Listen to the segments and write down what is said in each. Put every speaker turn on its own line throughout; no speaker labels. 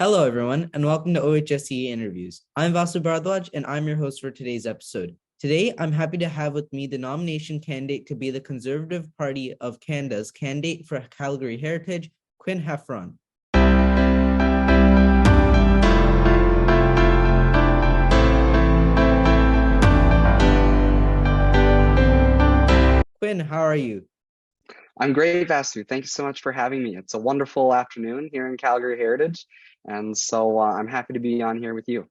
Hello, everyone, and welcome to OHSCA Interviews. I'm Vasu Bharadwaj, and I'm your host for today's episode. Today, I'm happy to have with me the nomination candidate to be the Conservative Party of Canada's candidate for Calgary Heritage, Quinn Heffron. Quinn, how are you?
I'm great, Vasu. Thank you so much for having me. It's a wonderful afternoon here in Calgary Heritage, and so I'm happy to be on here with you.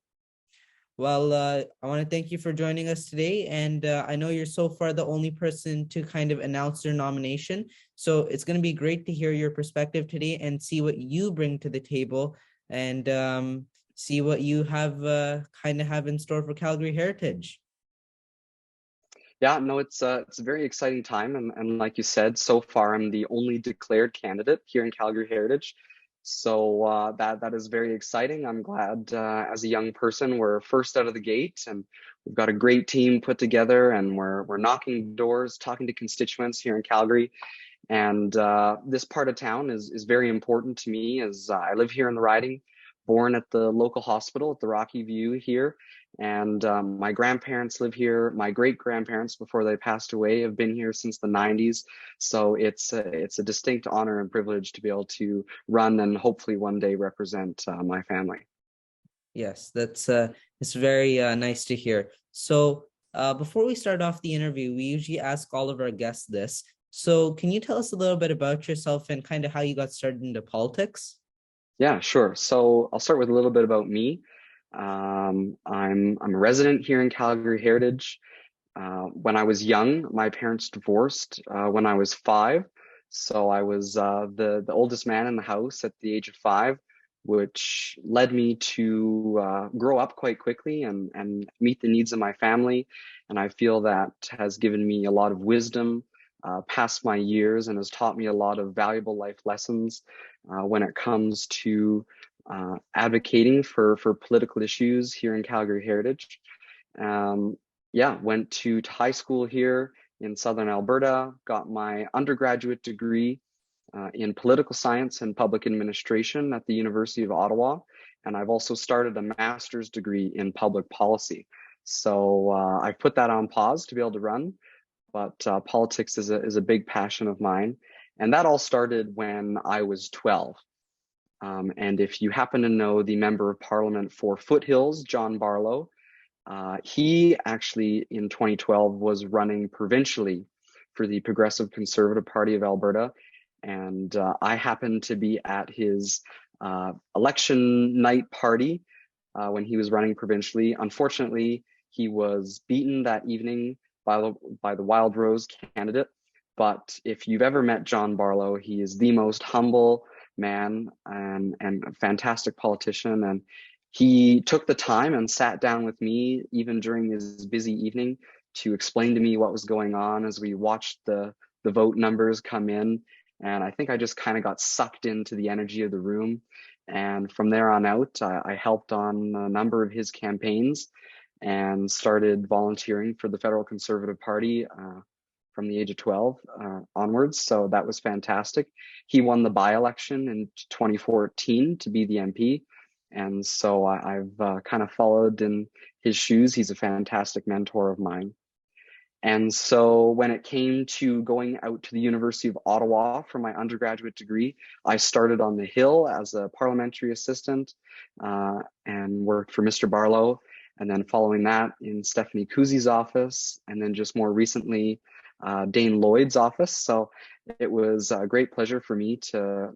Well, I want to thank you for joining us today. And I know you're so far the only person to kind of announce your nomination. So it's going to be great to hear your perspective today and see what you bring to the table and see what you have kind of have in store for Calgary Heritage.
Yeah, no, it's a very exciting time, and like you said, so far I'm the only declared candidate here in Calgary Heritage. So that is very exciting. I'm glad as a young person we're first out of the gate, and we've got a great team put together, and we're knocking doors, talking to constituents here in Calgary. And this part of town is very important to me as I live here in the riding, born at the local hospital at the Rocky View here. And my grandparents live here. My great grandparents, before they passed away, have been here since the 90s. So it's a distinct honor and privilege to be able to run and hopefully one day represent my family.
Yes, that's it's very nice to hear. So before we start off the interview, we usually ask all of our guests this. So can you tell us a little bit about yourself and kind of how you got started into politics?
Yeah, sure. So I'll start with a little bit about me. I'm a resident here in Calgary Heritage. When I was young, my parents divorced when I was 5. So I was the oldest man in the house at the age of 5, which led me to grow up quite quickly and meet the needs of my family. And I feel that has given me a lot of wisdom past my years and has taught me a lot of valuable life lessons when it comes to advocating for political issues here in Calgary Heritage. Um, yeah, went to high school here in Southern Alberta, got my undergraduate degree in political science and public administration at the University of Ottawa. And I've also started a master's degree in public policy. So I've put that on pause to be able to run, but politics is a big passion of mine. And that all started when I was 12. And if you happen to know the Member of Parliament for Foothills, John Barlow, he actually in 2012 was running provincially for the Progressive Conservative Party of Alberta. And I happened to be at his election night party when he was running provincially. Unfortunately, he was beaten that evening by the Wild Rose candidate. But if you've ever met John Barlow, he is the most humble man and a fantastic politician. And he took the time and sat down with me, even during his busy evening, to explain to me what was going on as we watched the vote numbers come in. And I think I just kind of got sucked into the energy of the room. And from there on out, I helped on a number of his campaigns and started volunteering for the Federal Conservative Party from the age of 12 onwards. So that was fantastic. He won the by-election in 2014 to be the MP. And so I've kind of followed in his shoes. He's a fantastic mentor of mine. And so when it came to going out to the University of Ottawa for my undergraduate degree, I started on the Hill as a parliamentary assistant and worked for Mr. Barlow. And then following that in Stephanie Kuzi's office, and then just more recently, Dane Lloyd's office. So it was a great pleasure for me to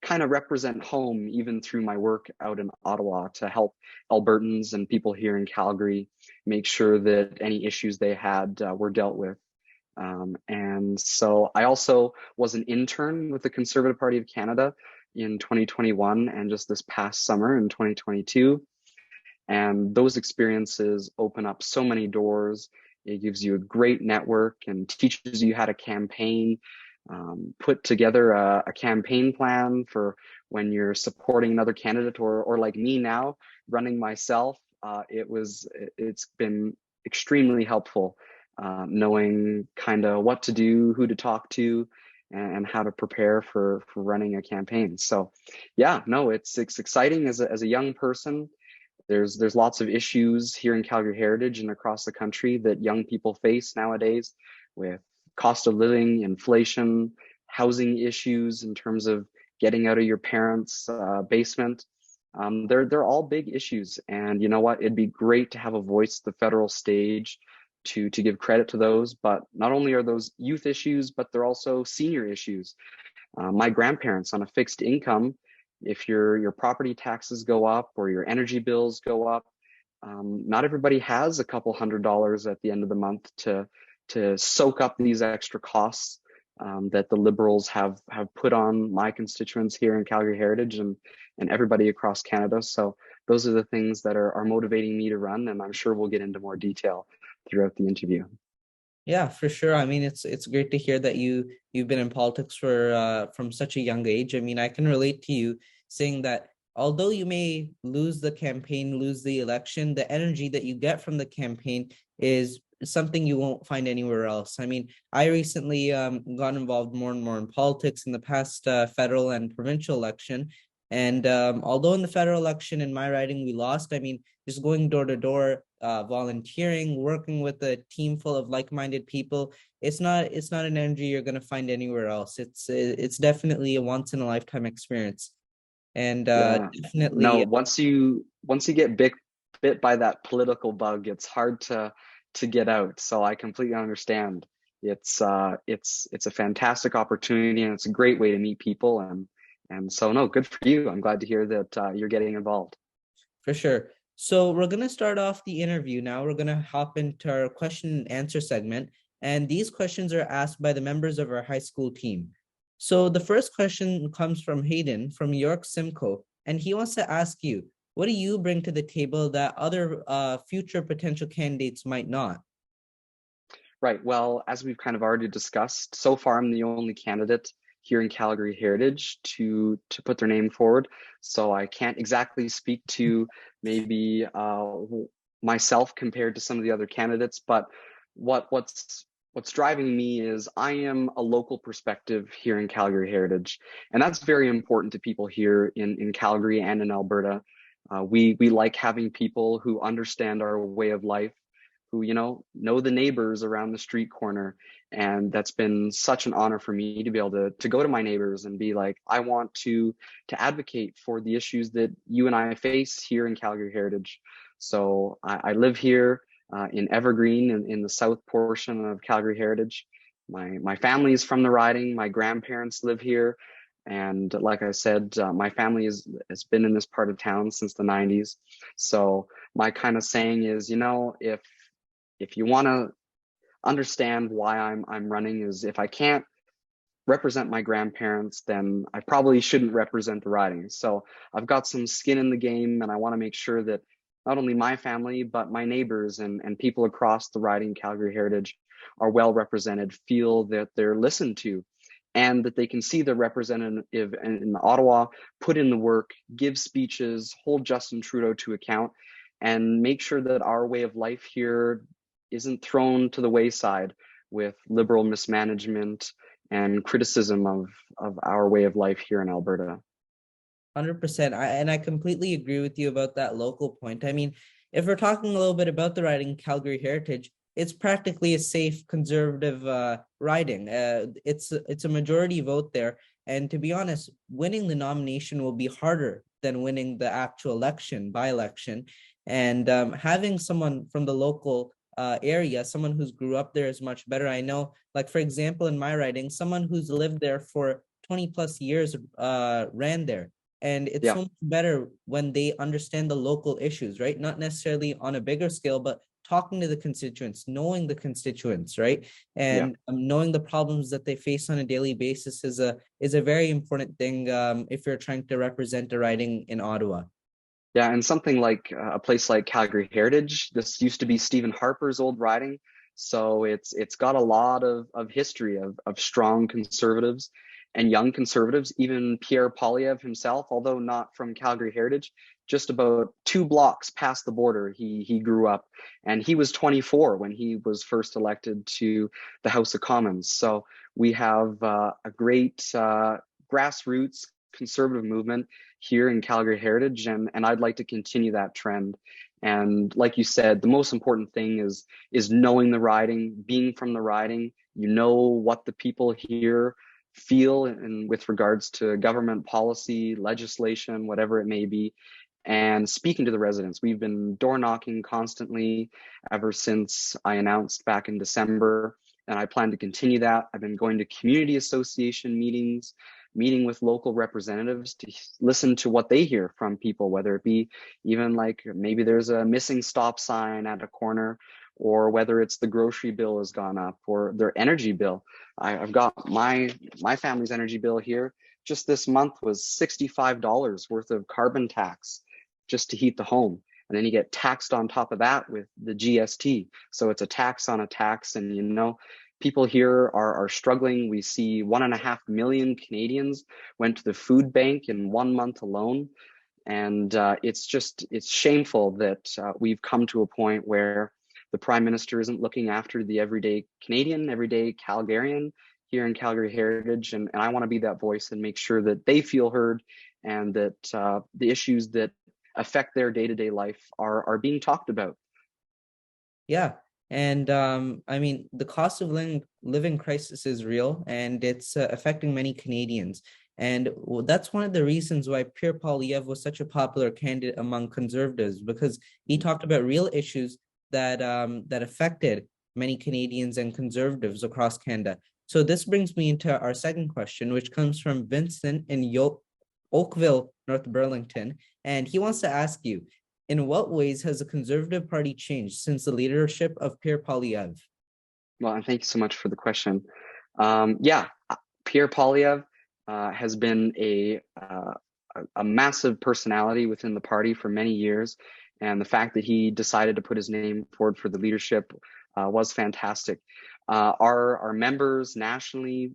kind of represent home even through my work out in Ottawa to help Albertans and people here in Calgary make sure that any issues they had were dealt with. And so I also was an intern with the Conservative Party of Canada in 2021 and just this past summer in 2022. And those experiences open up so many doors. It gives you a great network and teaches you how to campaign, put together a campaign plan for when you're supporting another candidate or like me now running myself. It's been extremely helpful knowing kind of what to do, who to talk to, and how to prepare for running a campaign. So yeah, no, it's exciting as a young person. There's lots of issues here in Calgary Heritage and across the country that young people face nowadays, with cost of living, inflation, housing issues in terms of getting out of your parents' basement. They're all big issues, and you know what? It'd be great to have a voice at the federal stage to give credit to those. But not only are those youth issues, but they're also senior issues. My grandparents on a fixed income, if your property taxes go up or your energy bills go up, not everybody has a couple $100 at the end of the month to soak up these extra costs that the Liberals have put on my constituents here in Calgary Heritage and everybody across Canada. So those are the things that are motivating me to run, and I'm sure we'll get into more detail throughout the interview.
Yeah, for sure. I mean, it's great to hear that you've been in politics for from such a young age. I mean, I can relate to you saying that although you may lose the campaign, lose the election, the energy that you get from the campaign is something you won't find anywhere else. I mean, I recently got involved more and more in politics in the past federal and provincial election. And although in the federal election in my riding we lost, I mean, just going door to door, volunteering, working with a team full of like-minded people, it's not an energy you're going to find anywhere else. It's definitely a once in a lifetime experience. And
Yeah, no,
definitely,
once you get bit by that political bug, it's hard to get out. So I completely understand. It's a fantastic opportunity, and it's a great way to meet people, and so no, good for you. I'm glad to hear that you're getting involved.
for sure. So we're going to start off the interview now. We're going to hop into our question and answer segment. And these questions are asked by the members of our high school team. So the first question comes from Hayden from York Simcoe, and he wants to ask you, what do you bring to the table that other future potential candidates might not?
Right. Well, as we've kind of already discussed, so far I'm the only candidate here in Calgary Heritage to put their name forward. So I can't exactly speak to maybe myself compared to some of the other candidates, but what's driving me is I am a local perspective here in Calgary Heritage, and that's very important to people here in Calgary and in Alberta. We like having people who understand our way of life, who know the neighbors around the street corner. And that's been such an honor for me to be able to go to my neighbors and be like, I want to advocate for the issues that you and I face here in Calgary Heritage. So I live here in Evergreen, in the south portion of Calgary Heritage. My family is from the riding. My grandparents live here. And like I said, my family has been in this part of town since the 90s. So my kind of saying is, if you want to understand why I'm running, is if I can't represent my grandparents, then I probably shouldn't represent the riding. So I've got some skin in the game, and I want to make sure that not only my family, but my neighbors and people across the riding Calgary Heritage are well represented, feel that they're listened to, and that they can see the representative in Ottawa put in the work, give speeches, hold Justin Trudeau to account, and make sure that our way of life here isn't thrown to the wayside with Liberal mismanagement and criticism of our way of life here in Alberta.
100%. I completely agree with you about that local point. I mean, if we're talking a little bit about the riding Calgary Heritage, it's practically a safe conservative riding. It's a majority vote there. And to be honest, winning the nomination will be harder than winning the actual election, by-election. And having someone from the local area, someone who's grew up there is much better. I know, like, for example, in my riding, someone who's lived there for 20 plus years ran there. And it's so much better when they understand the local issues, right? Not necessarily on a bigger scale, but talking to the constituents, knowing the constituents, right? And knowing the problems that they face on a daily basis is a very important thing if you're trying to represent a riding in Ottawa.
Yeah, and something like a place like Calgary Heritage, this used to be Stephen Harper's old riding. So it's got a lot of history of strong conservatives and young conservatives. Even Pierre Poilievre himself, although not from Calgary Heritage, just about 2 blocks past the border, he grew up, and he was 24 when he was first elected to the House of Commons. So We have a great grassroots conservative movement here in Calgary Heritage, and I'd like to continue that trend. And like you said, the most important thing is knowing the riding, being from the riding. You know what the people here feel and with regards to government policy, legislation, whatever it may be, and speaking to the residents. We've been door knocking constantly ever since I announced back in December, and I plan to continue that. I've been going to community association meetings, meeting with local representatives to listen to what they hear from people, whether it be even like maybe there's a missing stop sign at a corner, or whether it's the grocery bill has gone up or their energy bill. I've got my family's energy bill here. Just this month was $65 worth of carbon tax just to heat the home. And then you get taxed on top of that with the GST. So it's a tax on a tax. And, you know, people here are struggling. We see 1.5 million Canadians went to the food bank in 1 month alone. And it's shameful that we've come to a point where the Prime Minister isn't looking after the everyday Canadian, everyday Calgarian here in Calgary Heritage. And I want to be that voice and make sure that they feel heard and that the issues that affect their day-to-day life are being talked about.
Yeah. And I mean, the cost of living crisis is real, and it's affecting many Canadians. And that's one of the reasons why Pierre Poilievre was such a popular candidate among Conservatives, because he talked about real issues that affected many Canadians and Conservatives across Canada. So this brings me into our second question, which comes from Vincent in Oakville, North Burlington. And he wants to ask you, in what ways has the Conservative Party changed since the leadership of Pierre Poilievre?
Well, and thank you so much for the question. Pierre Poilievre has been a massive personality within the party for many years. And the fact that he decided to put his name forward for the leadership was fantastic. Our members nationally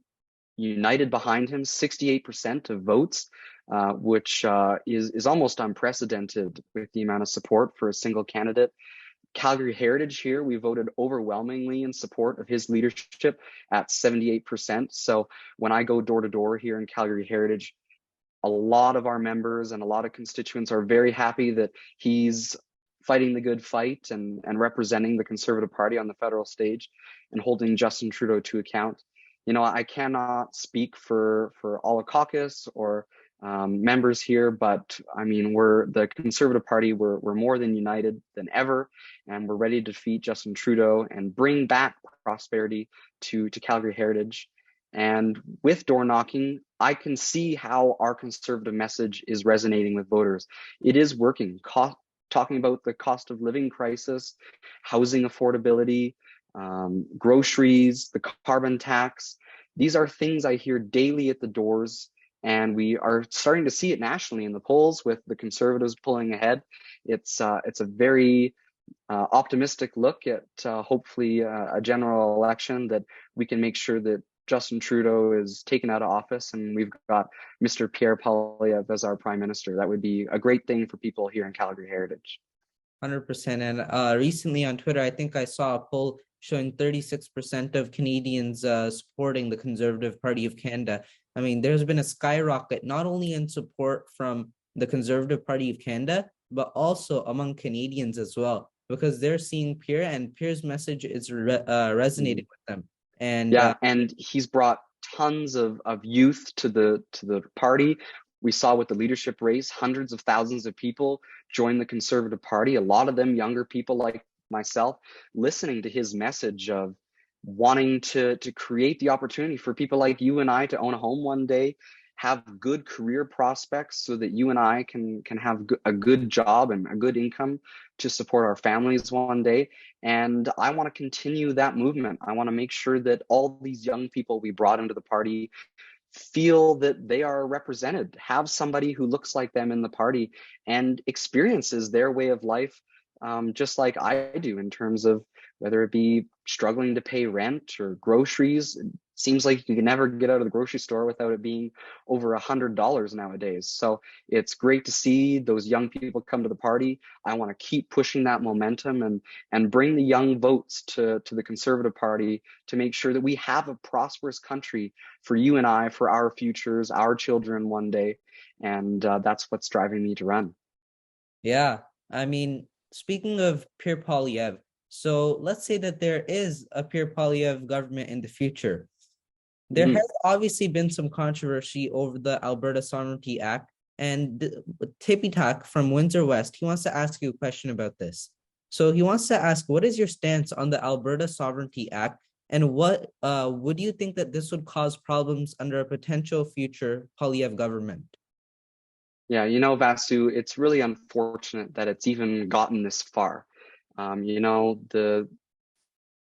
united behind him, 68% of votes, which is almost unprecedented with the amount of support for a single candidate. Calgary Heritage here, we voted overwhelmingly in support of his leadership at 78%. So when I go door to door here in Calgary Heritage, a lot of our members and a lot of constituents are very happy that he's fighting the good fight and representing the Conservative Party on the federal stage and holding Justin Trudeau to account. You know, I cannot speak for all the caucus or members here, but I mean, we're the Conservative Party. We're more than united than ever, and we're ready to defeat Justin Trudeau and bring back prosperity to Calgary Heritage. And with door knocking, I can see how our conservative message is resonating with voters. It is working. Talking about the cost of living crisis, housing affordability, groceries, the carbon tax. These are things I hear daily at the doors, and we are starting to see it nationally in the polls with the Conservatives pulling ahead. It's a very optimistic look at hopefully a general election that we can make sure that Justin Trudeau is taken out of office and we've got Mr. Pierre Poilievre as our Prime Minister. That would be a great thing for people here in Calgary Heritage.
100%. And recently on Twitter, I think I saw a poll showing 36% of Canadians supporting the Conservative Party of Canada. I mean, there's been a skyrocket, not only in support from the Conservative Party of Canada, but also among Canadians as well, because they're seeing Pierre and Pierre's message is resonating with them. And
and he's brought tons of youth to the party. We saw with the leadership race, hundreds of thousands of people join the Conservative Party, a lot of them younger people like myself, listening to his message of wanting to create the opportunity for people like you and I to own a home one day, have good career prospects so that you and I can have a good job and a good income to support our families one day. And I want to continue that movement. I want to make sure that all these young people we brought into the party feel that they are represented, have somebody who looks like them in the party and experiences their way of life just like I do, in terms of whether it be struggling to pay rent or groceries. seems like you can never get out of the grocery store without it being over $100 nowadays. So it's great to see those young people come to the party. I want to keep pushing that momentum and bring the young votes to the Conservative Party to make sure that we have a prosperous country for you and I, for our futures, our children one day. And that's what's driving me to run.
Yeah, I mean, speaking of Pierre Poilievre, so let's say that there is a Pierre Poilievre government in the future. There
Mhm.
has obviously been some controversy over the Alberta Sovereignty Act, and Teppitak from Windsor West, he wants to ask you a question about this. So he wants to ask, what is your stance on the Alberta Sovereignty Act, and what would you think that this would cause problems under a potential future Poilievre government?
Yeah, Vasu, it's really unfortunate that it's even gotten this far.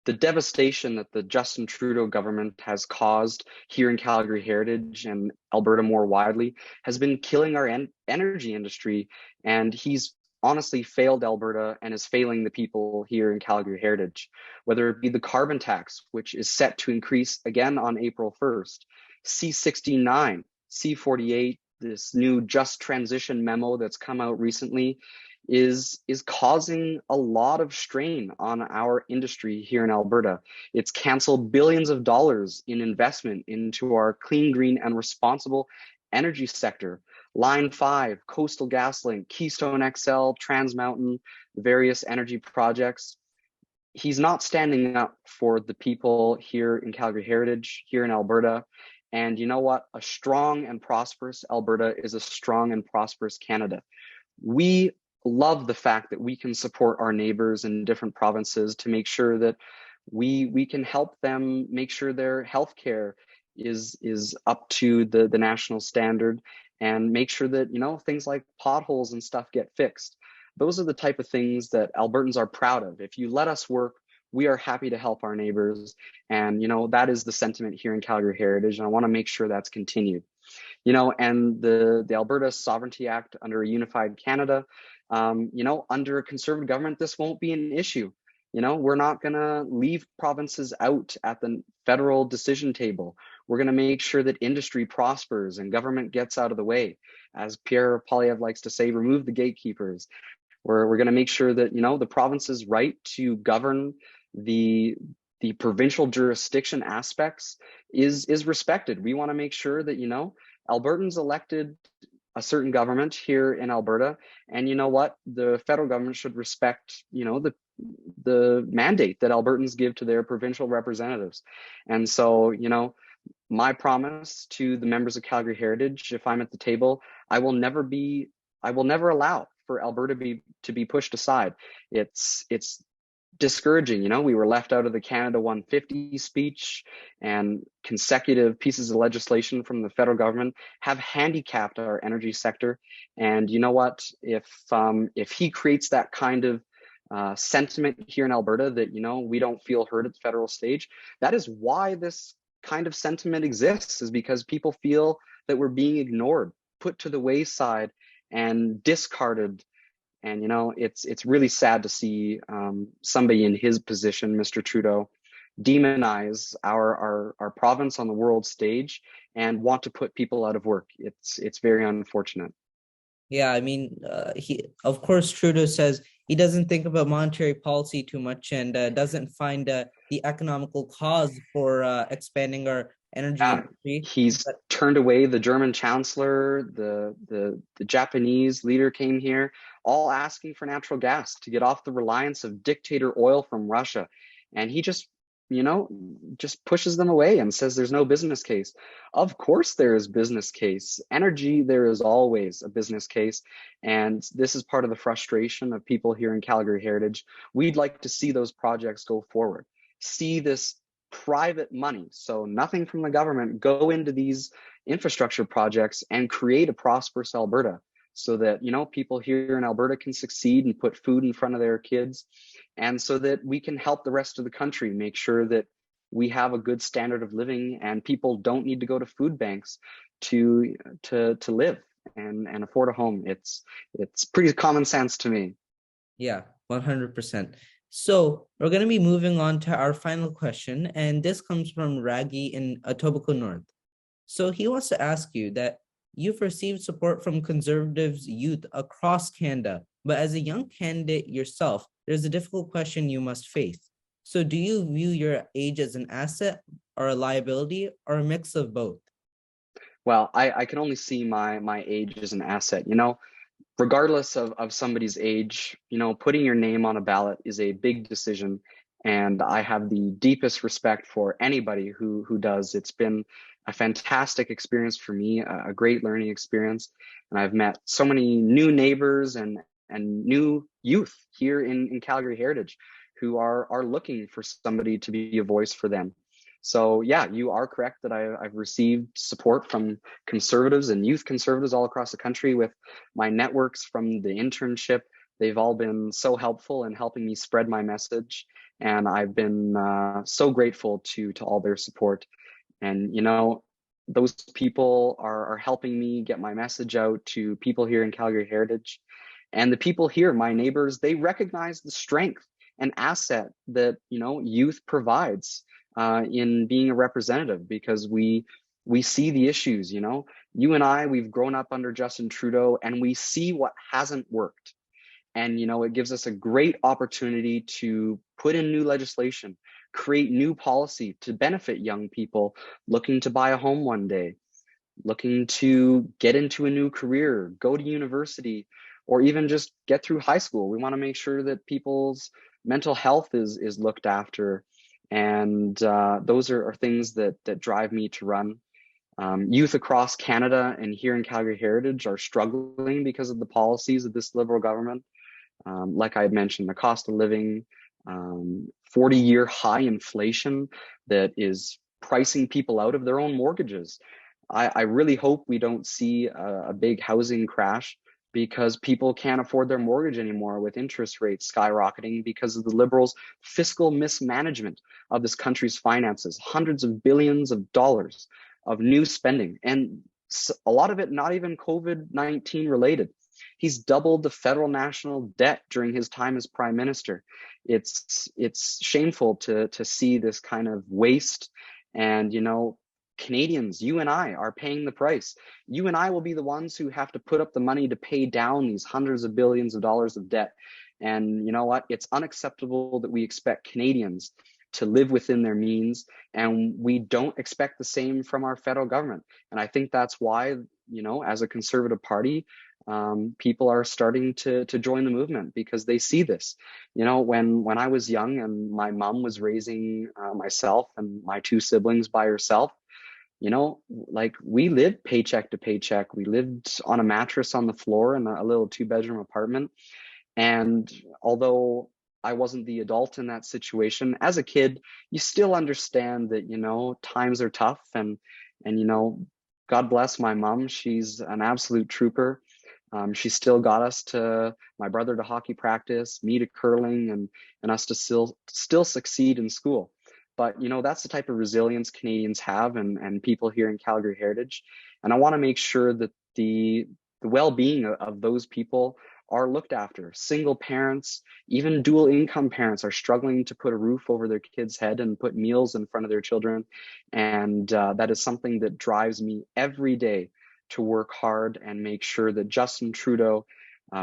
The devastation that the Justin Trudeau government has caused here in Calgary Heritage and Alberta more widely has been killing our energy industry. And he's honestly failed Alberta and is failing the people here in Calgary Heritage, whether it be the carbon tax, which is set to increase again on April 1st, C69, C48, this new just transition memo that's come out recently is causing a lot of strain on our industry here in Alberta. It's canceled billions of dollars in investment into our clean, green, and responsible energy sector. Line 5, Coastal GasLink, Keystone XL, Trans Mountain, various energy projects. He's not standing up for the people here in Calgary Heritage, here in Alberta. And you know what? A strong and prosperous Alberta is a strong and prosperous Canada. We love the fact that we can support our neighbors in different provinces to make sure that we can help them make sure their healthcare is up to the national standard, and make sure that things like potholes and stuff get fixed. Those are the type of things that Albertans are proud of. If you let us work, we are happy to help our neighbors. And that is the sentiment here in Calgary Heritage, and I want to make sure that's continued. And the Alberta Sovereignty Act under a unified Canada, under a Conservative government, this won't be an issue. We're not going to leave provinces out at the federal decision table. We're going to make sure that industry prospers and government gets out of the way. As Pierre Poilievre likes to say, remove the gatekeepers. We're going to make sure that, the province's right to govern the provincial jurisdiction aspects is respected. We want to make sure that, Albertans elected a certain government here in Alberta, and the federal government should respect the mandate that Albertans give to their provincial representatives. And so my promise to the members of Calgary Heritage, if I'm at the table, I will never allow for Alberta to be pushed aside. It's discouraging. We were left out of the Canada 150 speech, and consecutive pieces of legislation from the federal government have handicapped our energy sector. And you know what? If he creates that kind of sentiment here in Alberta that we don't feel heard at the federal stage, that is why this kind of sentiment exists, is because people feel that we're being ignored, put to the wayside, and discarded. And it's really sad to see somebody in his position, Mr. Trudeau, demonize our province on the world stage and want to put people out of work. It's very unfortunate.
Yeah, I mean, of course, Trudeau says he doesn't think about monetary policy too much, and doesn't find the economical cause for expanding our energy industry.
He's turned away the German chancellor, the Japanese leader came here, all asking for natural gas to get off the reliance of dictator oil from Russia. And he just pushes them away and says there's no business case. Of course there is business case. Energy, there is always a business case. And this is part of the frustration of people here in Calgary Heritage. We'd like to see those projects go forward. See this private money, so nothing from the government, go into these infrastructure projects and create a prosperous Alberta, so that people here in Alberta can succeed and put food in front of their kids, and so that we can help the rest of the country make sure that we have a good standard of living, and people don't need to go to food banks to live and afford a home. It's pretty common sense to me.
Yeah, 100%. So we're going to be moving on to our final question, and this comes from Ragy in Etobicoke North. So he wants to ask you that you've received support from Conservatives youth across Canada, but as a young candidate yourself, there's a difficult question you must face. So do you view your age as an asset or a liability or a mix of both?
Well, I can only see my age as an asset. Regardless of somebody's age, putting your name on a ballot is a big decision. And I have the deepest respect for anybody who does. It's been a fantastic experience for me, a great learning experience. And I've met so many new neighbors and new youth here in Calgary Heritage who are looking for somebody to be a voice for them. So yeah, you are correct that I've received support from conservatives and youth conservatives all across the country with my networks from the internship. They've all been so helpful in helping me spread my message. And I've been so grateful to all their support. And, those people are helping me get my message out to people here in Calgary Heritage. And the people here, my neighbors, they recognize the strength and asset that, youth provides in being a representative, because we see the issues. You and I, we've grown up under Justin Trudeau, and we see what hasn't worked. And it gives us a great opportunity to put in new legislation, create new policy to benefit young people looking to buy a home one day, looking to get into a new career, go to university, or even just get through high school. We want to make sure that people's mental health is looked after. And those are things that drive me to run. Youth across Canada and here in Calgary Heritage are struggling because of the policies of this Liberal government. Like I had mentioned, the cost of living, 40-year high inflation that is pricing people out of their own mortgages. I really hope we don't see a big housing crash, because people can't afford their mortgage anymore with interest rates skyrocketing because of the Liberals' fiscal mismanagement of this country's finances, hundreds of billions of dollars of new spending, and a lot of it not even COVID-19 related. He's doubled the federal national debt during his time as prime minister. It's shameful to see this kind of waste. And Canadians, you and I are paying the price. You and I will be the ones who have to put up the money to pay down these hundreds of billions of dollars of debt. And you know what? It's unacceptable that we expect Canadians to live within their means, and we don't expect the same from our federal government. And I think that's why, as a Conservative Party, people are starting to join the movement, because they see this. When I was young and my mom was raising myself and my two siblings by herself, like we lived paycheck to paycheck. We lived on a mattress on the floor in a little 2-bedroom apartment. And although I wasn't the adult in that situation, as a kid, you still understand that, times are tough. And God bless my mom. She's an absolute trooper. She still got us my brother to hockey practice, me to curling, and us to still succeed in school. But, that's the type of resilience Canadians have, and people here in Calgary Heritage. And I want to make sure that the well-being of those people are looked after. Single parents, even dual income parents, are struggling to put a roof over their kids' head and put meals in front of their children. And that is something that drives me every day to work hard and make sure that Justin Trudeau,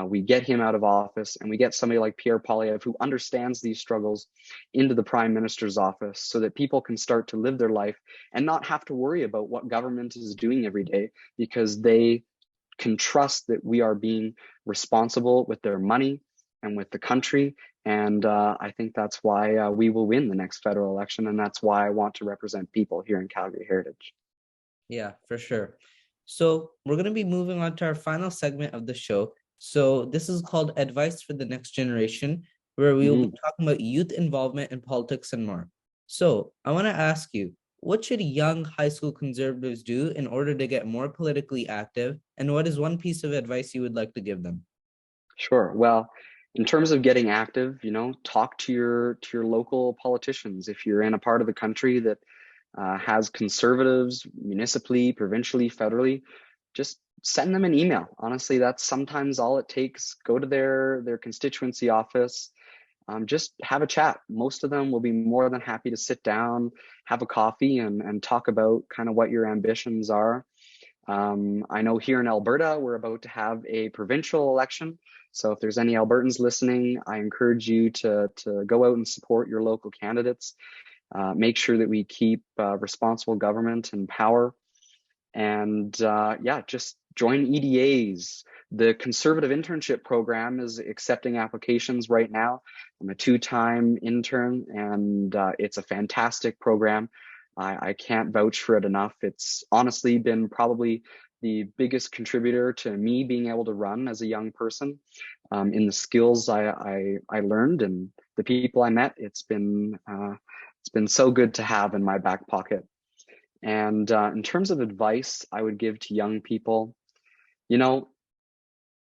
we get him out of office, and we get somebody like Pierre Poilievre, who understands these struggles, into the Prime Minister's office, so that people can start to live their life and not have to worry about what government is doing every day, because they can trust that we are being responsible with their money and with the country. And I think that's why we will win the next federal election. And that's why I want to represent people here in Calgary Heritage.
Yeah, for sure. So we're going to be moving on to our final segment of the show. So this is called Advice for the Next Generation, where we will be talking about youth involvement in politics and more. So I want to ask you, what should young high school conservatives do in order to get more politically active? And what is one piece of advice you would like to give them?
Sure. Well, in terms of getting active, talk to your local politicians. If you're in a part of the country that has conservatives municipally, provincially, federally, just send them an email. Honestly, that's sometimes all it takes. Go to their constituency office, just have a chat. Most of them will be more than happy to sit down, have a coffee, and talk about kind of what your ambitions are. I know here in Alberta, we're about to have a provincial election. So if there's any Albertans listening, I encourage you to go out and support your local candidates. Make sure that we keep responsible government in power. And yeah, just join EDAs. The Conservative Internship Program is accepting applications right now. I'm a 2-time intern, and it's a fantastic program. I can't vouch for it enough. It's honestly been probably the biggest contributor to me being able to run as a young person. In the skills I learned and the people I met, it's been so good to have in my back pocket. And in terms of advice I would give to young people, you know,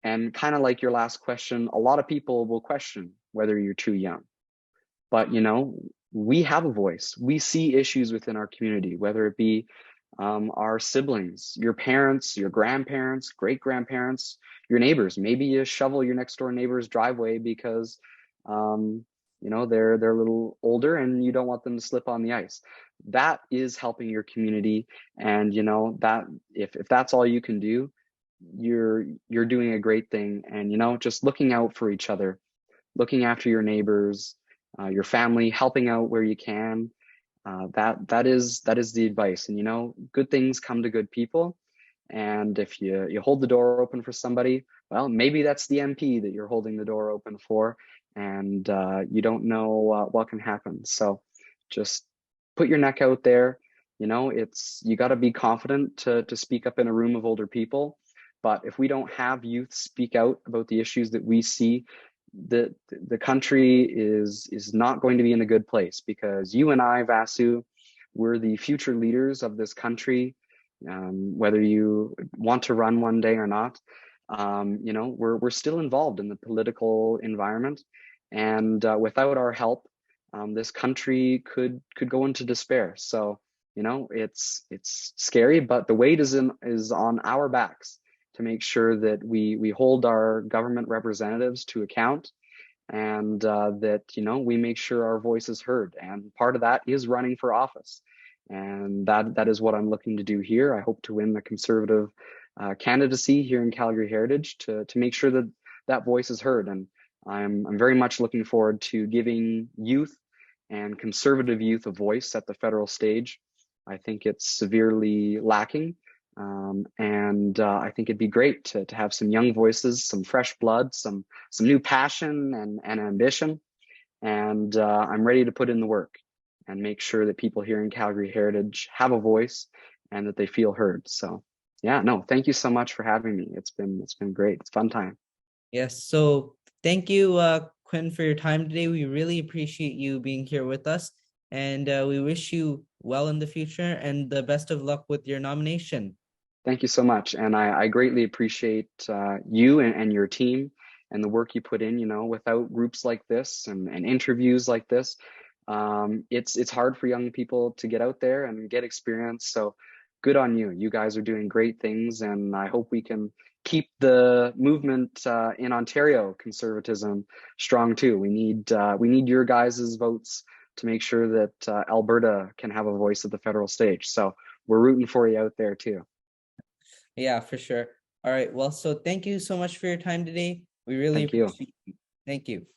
and kind of like your last question, a lot of people will question whether you're too young. But, you know, we have a voice. We see issues within our community, whether it be our siblings, your parents, your grandparents, great-grandparents, your neighbors. Maybe you shovel your next door neighbor's driveway because you know, they're a little older and you don't want them to slip on the ice. That is helping your community. And you know, that if that's all you can do, you're doing a great thing. And you know, just looking out for each other, looking after your neighbors, your family, helping out where you can. That is the advice. And you know, good things come to good people. And if you hold the door open for somebody, well, maybe that's the MP that you're holding the door open for, and you don't know what can happen. So just put your neck out there. You know, you got to be confident to speak up in a room of older people. But if we don't have youth speak out about the issues that we see, the country is not going to be in a good place, because you and I, Vasu, we're the future leaders of this country. Whether you want to run one day or not, you know, we're still involved in the political environment, and without our help, this country could go into despair. So, you know, it's scary, but the weight is on our backs to make sure that we hold our government representatives to account, and that, you know, we make sure our voice is heard. And part of that is running for office. And that is what I'm looking to do here. I hope to win the Conservative candidacy here in Calgary Heritage to make sure that that voice is heard. And I'm very much looking forward to giving youth and Conservative youth a voice at the federal stage. I think it's severely lacking. And I think it'd be great to have some young voices, some fresh blood, some new passion and ambition. And I'm ready to put in the work and make sure that people here in Calgary Heritage have a voice and that they feel heard. So yeah, no, thank you so much for having me. It's been great. It's a fun time.
Yes. So thank you, Quinn, for your time today. We really appreciate you being here with us, and we wish you well in the future and the best of luck with your nomination.
Thank you so much. And I greatly appreciate you and your team and the work you put in. You know, without groups like this and interviews like this, it's hard for young people to get out there and get experience. So good on you. You guys are doing great things, and I hope we can keep the movement in Ontario conservatism strong too. We need your guys' votes to make sure that Alberta can have a voice at the federal stage. So we're rooting for you out there too.
Yeah, for sure. All right. Well, so thank you so much for your time today. We really appreciate you. Thank you.